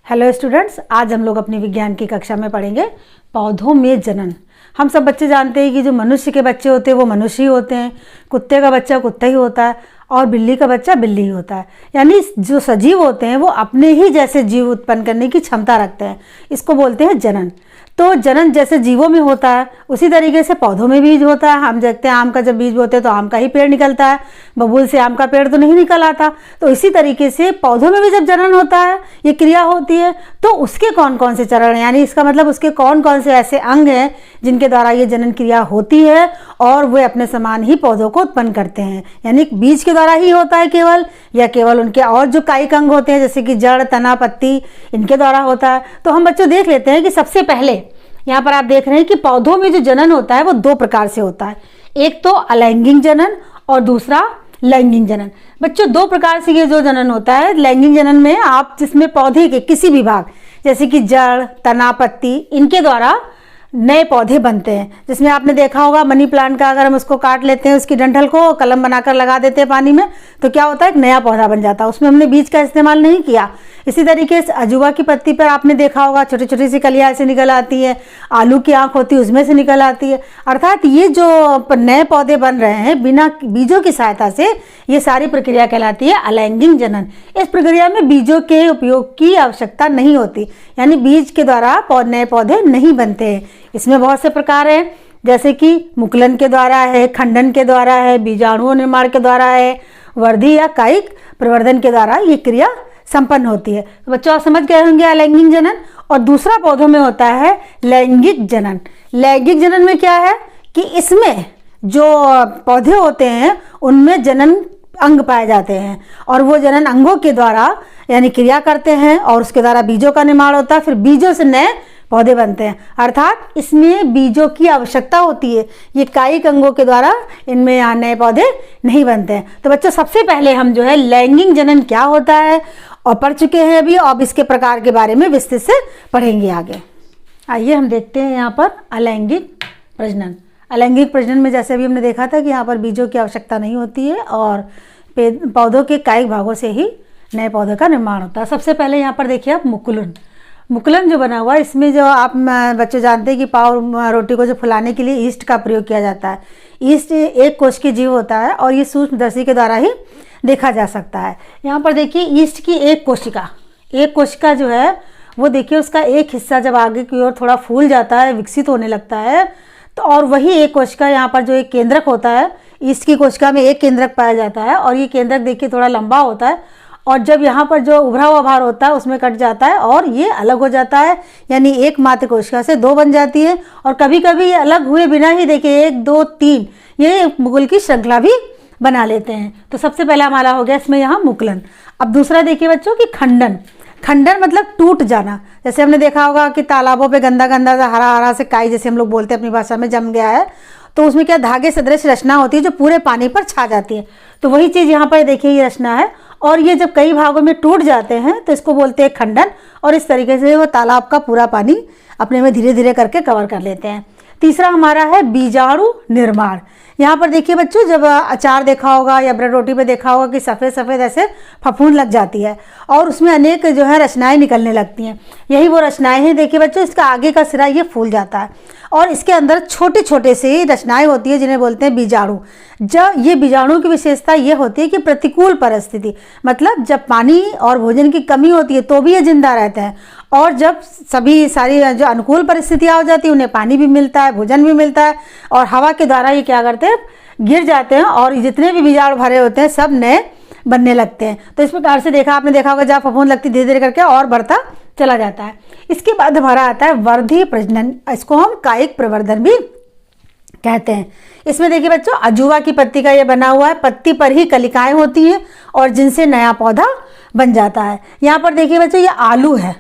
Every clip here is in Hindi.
हेलो स्टूडेंट्स, आज हम लोग अपनी विज्ञान की कक्षा में पढ़ेंगे पौधों में जनन। हम सब बच्चे जानते हैं कि जो मनुष्य के बच्चे होते हैं वो मनुष्य ही होते हैं, कुत्ते का बच्चा कुत्ता ही होता है और बिल्ली का बच्चा बिल्ली ही होता है। यानी जो सजीव होते हैं वो अपने ही जैसे जीव उत्पन्न करने की क्षमता रखते हैं, इसको बोलते हैं जनन। तो जनन जैसे जीवों में होता है उसी तरीके से पौधों में बीज होता है। हम देखते हैं आम का जब बीज बोते हैं तो आम का ही पेड़ निकलता है, बबूल से आम का पेड़ तो नहीं निकल आता। तो इसी तरीके से पौधों में भी जब जनन होता है, ये क्रिया होती है, तो उसके कौन कौन से चरण हैं, यानी इसका मतलब उसके कौन कौन से ऐसे अंग हैं जिनके द्वारा ये जनन क्रिया होती है और वे अपने समान ही पौधों को उत्पन्न करते हैं। यानी बीज के द्वारा ही होता है केवल, या केवल उनके और जो कायिक अंग होते हैं जैसे कि जड़, तना, पत्ती, इनके द्वारा होता है। तो हम बच्चों देख लेते हैं कि सबसे पहले यहाँ पर आप देख रहे हैं कि पौधों में जो जनन होता है वो दो प्रकार से होता है। एक तो अलैंगिक जनन और दूसरा लैंगिक जनन। बच्चों दो प्रकार से ये जो जनन होता है, लैंगिक जनन में आप जिसमें पौधे के किसी भी भाग जैसे कि जड़, तना, पत्ती, इनके द्वारा नए पौधे बनते हैं। जिसमें आपने देखा होगा मनी प्लांट का, अगर हम उसको काट लेते हैं, उसकी डंठल को कलम बनाकर लगा देते हैं पानी में, तो क्या होता है, एक नया पौधा बन जाता है। उसमें हमने बीज का इस्तेमाल नहीं किया। इसी तरीके से अजूबा की पत्ती पर आपने देखा होगा छोटी छोटी सी कलियां ऐसे निकल आती है, आलू की आंख होती है उसमें से निकल आती है। अर्थात ये जो नए पौधे बन रहे हैं बिना बीजों की सहायता से, ये सारी प्रक्रिया कहलाती है अलैंगिक जनन। इस प्रक्रिया में बीजों के उपयोग की आवश्यकता नहीं होती, यानी बीज के द्वारा नए पौधे नहीं बनते हैं। इसमें बहुत से प्रकार हैं, जैसे कि मुकुलन के द्वारा है, खंडन के द्वारा है, बीजाणु निर्माण के द्वारा है, वर्धी या कायिक प्रवर्धन के द्वारा ये क्रिया संपन्न होती है। तो बच्चों आप समझ गए होंगे अलैंगिक जनन। और दूसरा पौधों में होता है लैंगिक जनन। लैंगिक जनन में क्या है कि इसमें जो पौधे होते हैं उनमें जनन अंग पाए जाते हैं और वो जनन अंगों के द्वारा यानी क्रिया करते हैं और उसके द्वारा बीजों का निर्माण होता है, फिर बीजों से नए पौधे बनते हैं। अर्थात इसमें बीजों की आवश्यकता होती है, ये कायिक अंगों के द्वारा इनमें यहाँ नए पौधे नहीं बनते हैं। तो बच्चों सबसे पहले हम जो है लैंगिक जनन क्या होता है और पढ़ चुके हैं अभी, और इसके प्रकार के बारे में विस्तृत से पढ़ेंगे आगे। आइए हम देखते हैं यहाँ पर अलैंगिक प्रजनन। अलैंगिक प्रजनन में जैसे अभी हमने देखा था कि यहाँ पर बीजों की आवश्यकता नहीं होती है और पौधों के कायिक भागों से ही नए पौधे का निर्माण होता है। सबसे पहले यहाँ पर देखिए आप मुकुलन। मुकुलन जो बना हुआ है, इसमें जो आप बच्चे जानते हैं कि पाव रोटी को जो फुलाने के लिए ईस्ट का प्रयोग किया जाता है। ईस्ट एक कोश की जीव होता है और ये सूक्ष्मदर्शी के द्वारा ही देखा जा सकता है। यहाँ पर देखिए ईस्ट की एक कोशिका जो है वो देखिए उसका एक हिस्सा जब आगे की ओर थोड़ा फूल जाता है, विकसित होने लगता है, तो और वही एक कोशिका यहाँ पर जो एक केंद्रक होता है, ईस्ट की कोशिका में एक केंद्रक पाया जाता है और ये केंद्रक देखिए थोड़ा लंबा होता है और जब यहाँ पर जो उभरा हुआ भार होता है उसमें कट जाता है और ये अलग हो जाता है, यानी एक मात्र कोशिका से दो बन जाती है। और कभी कभी ये अलग हुए बिना ही देखिए 1, 2, 3 ये मुकुल की श्रृंखला भी बना लेते हैं। तो सबसे पहला हमारा हो गया इसमें यहाँ मुकुलन। अब दूसरा देखिए बच्चों कि खंडन। खंडन मतलब टूट जाना। जैसे हमने देखा होगा कि तालाबों पे गंदा गंदा सा हरा हरा से काई, जैसे हम लोग बोलते हैं अपनी भाषा में, जम गया है, तो उसमें क्या धागे सदृश रचना होती है जो पूरे पानी पर छा जाती है। तो वही चीज़ यहाँ पर देखिए ये रचना है और ये जब कई भागों में टूट जाते हैं तो इसको बोलते हैं खंडन और इस तरीके से वो तालाब का पूरा पानी अपने में धीरे धीरे करके कवर कर लेते हैं। तीसरा हमारा है बीजाणु निर्माण। यहाँ पर देखिए बच्चों, जब अचार देखा होगा या ब्रेड रोटी पे देखा होगा कि सफ़ेद सफ़ेद ऐसे फफूंद लग जाती है और उसमें अनेक जो है रचनाएं निकलने लगती हैं। यही वो रचनाएं हैं। देखिए बच्चों, इसका आगे का सिरा ये फूल जाता है और इसके अंदर छोटे छोटे से रचनाएं होती है जिन्हें बोलते हैं बीजाणु। जब ये बीजाणु की विशेषता ये होती है कि प्रतिकूल परिस्थिति, मतलब जब पानी और भोजन की कमी होती है तो भी ये जिंदा रहते हैं और जब सारी जो अनुकूल परिस्थितियाँ हो जाती है, उन्हें पानी भी मिलता है, भोजन भी मिलता है और हवा के द्वारा ये क्या करते हैं, गिर जाते हैं और जितने भी बीजाणु भरे होते हैं सब नए बनने लगते हैं। तो इस प्रकार से आपने देखा होगा जहाँ फफूंद लगती धीरे धीरे करके और बढ़ता चला जाता है। इसके बाद हमारा आता है वर्धी प्रजनन। इसको हम कायिक प्रवर्धन भी कहते हैं। इसमें देखिए बच्चों, अजूबा की पत्ती का ये बना हुआ है, पत्ती पर ही कलिकाएं होती हैं और जिनसे नया पौधा बन जाता है। यहाँ पर देखिए बच्चों, ये आलू है।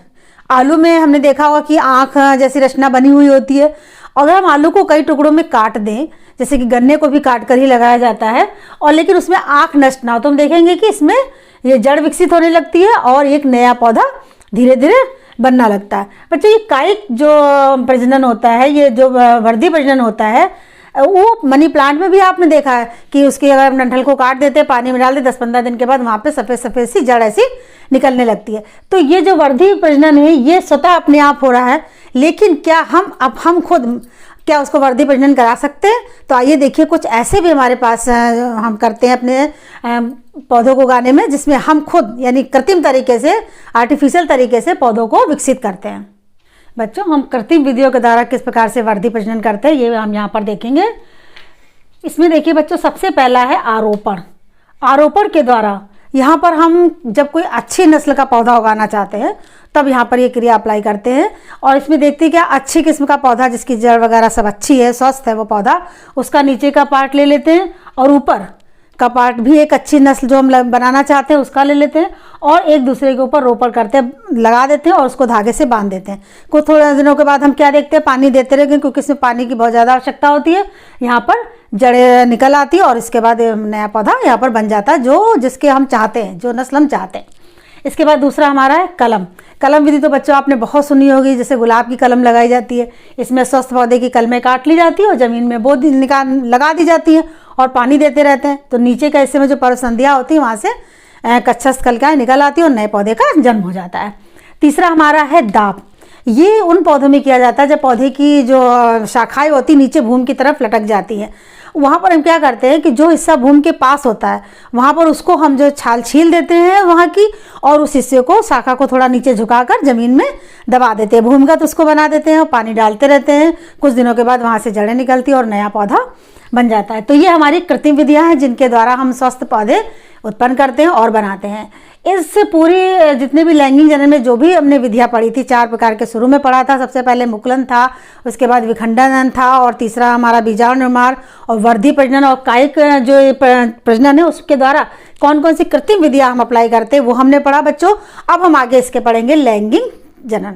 आलू में हमने देखा होगा कि आँख जैसी रचना बनी हुई होती है। अगर हम आलू को कई टुकड़ों में काट दें, जैसे कि गन्ने को भी काट कर ही लगाया जाता है, और लेकिन उसमें आँख नष्ट ना हो, तो हम देखेंगे कि इसमें ये जड़ विकसित होने लगती है और एक नया पौधा धीरे धीरे बनना लगता है। बच्चों ये कायिक जो प्रजनन होता है, ये जो वर्धी प्रजनन होता है, वो मनी प्लांट में भी आपने देखा है कि उसकी अगर डंठल को काट देते हैं, पानी में डाल दे, 10-15 दिन के बाद वहाँ पे सफ़ेद सफ़ेद सी जड़ ऐसी निकलने लगती है। तो ये जो वर्धी प्रजनन है ये स्वतः अपने आप हो रहा है, लेकिन क्या हम खुद क्या उसको वर्धी प्रजनन करा सकते हैं? तो आइए देखिए, कुछ ऐसे भी हमारे पास हम करते हैं अपने पौधों को उगाने में, जिसमें हम खुद यानी कृत्रिम तरीके से, आर्टिफिशियल तरीके से पौधों को विकसित करते हैं। बच्चों, हम कृत्रिम विधियों के द्वारा किस प्रकार से वर्धी प्रजनन करते हैं ये हम यहाँ पर देखेंगे। इसमें देखिए बच्चों, सबसे पहला है आरोपण। आरोपण के द्वारा यहाँ पर हम जब कोई अच्छी नस्ल का पौधा उगाना चाहते हैं तब यहाँ पर ये क्रिया अप्लाई करते हैं, और इसमें देखते हैं क्या अच्छी किस्म का पौधा जिसकी जड़ वगैरह सब अच्छी है, स्वस्थ है वो पौधा, उसका नीचे का पार्ट ले लेते हैं और ऊपर का पार्ट भी एक अच्छी नस्ल जो हम बनाना चाहते हैं उसका ले लेते हैं, और एक दूसरे के ऊपर रोपण करते हैं, लगा देते हैं और उसको धागे से बांध देते हैं। कुछ थोड़े दिनों के बाद हम क्या देखते हैं, पानी देते रहेंगे क्योंकि इसमें पानी की बहुत ज़्यादा आवश्यकता होती है। यहाँ पर जड़ें निकल आती है और इसके बाद नया पौधा यहाँ पर बन जाता है जो जिसके हम चाहते हैं, जो नस्ल हम चाहते हैं। इसके बाद दूसरा हमारा है कलम। कलम विधि तो बच्चों आपने बहुत सुनी होगी, जैसे गुलाब की कलम लगाई जाती है। इसमें स्वस्थ पौधे की कलमें काट ली जाती है और ज़मीन में बो निकाल लगा दी जाती है और पानी देते रहते हैं, तो नीचे का हिस्से में जो परसंधियाँ होती है वहाँ से कच्चा कलिकाएँ निकल आती है और नए पौधे का जन्म हो जाता है। तीसरा हमारा है दाब। ये उन पौधों में किया जाता है जब पौधे की जो शाखाएँ होती नीचे भूमि की तरफ लटक जाती हैं। वहाँ पर हम क्या करते हैं कि जो हिस्सा भूमि के पास होता है वहाँ पर उसको हम जो छाल छील देते हैं वहाँ की, और उस हिस्से को, शाखा को थोड़ा नीचे झुकाकर ज़मीन में दबा देते हैं, भूमिगत उसको बना देते हैं और पानी डालते रहते हैं। कुछ दिनों के बाद वहाँ से जड़ें निकलती है और नया पौधा बन जाता है। तो ये हमारी कृत्रिम विधियाँ हैं जिनके द्वारा हम स्वस्थ पौधे उत्पन्न करते हैं और बनाते हैं। इस पूरी जितने भी लैंगिक जनन में जो भी हमने विधियाँ पढ़ी थी, 4 प्रकार के शुरू में पढ़ा था। सबसे पहले मुकुलन था, उसके बाद विखंडन था, और तीसरा हमारा बीजाणु निर्माण और वर्धी प्रजनन और कायिक जो प्रजनन है उसके द्वारा कौन कौन सी कृत्रिम विधियाँ हम अप्लाई करते हैं वो हमने पढ़ा बच्चों। अब हम आगे इसके पढ़ेंगे लैंगिक जनन।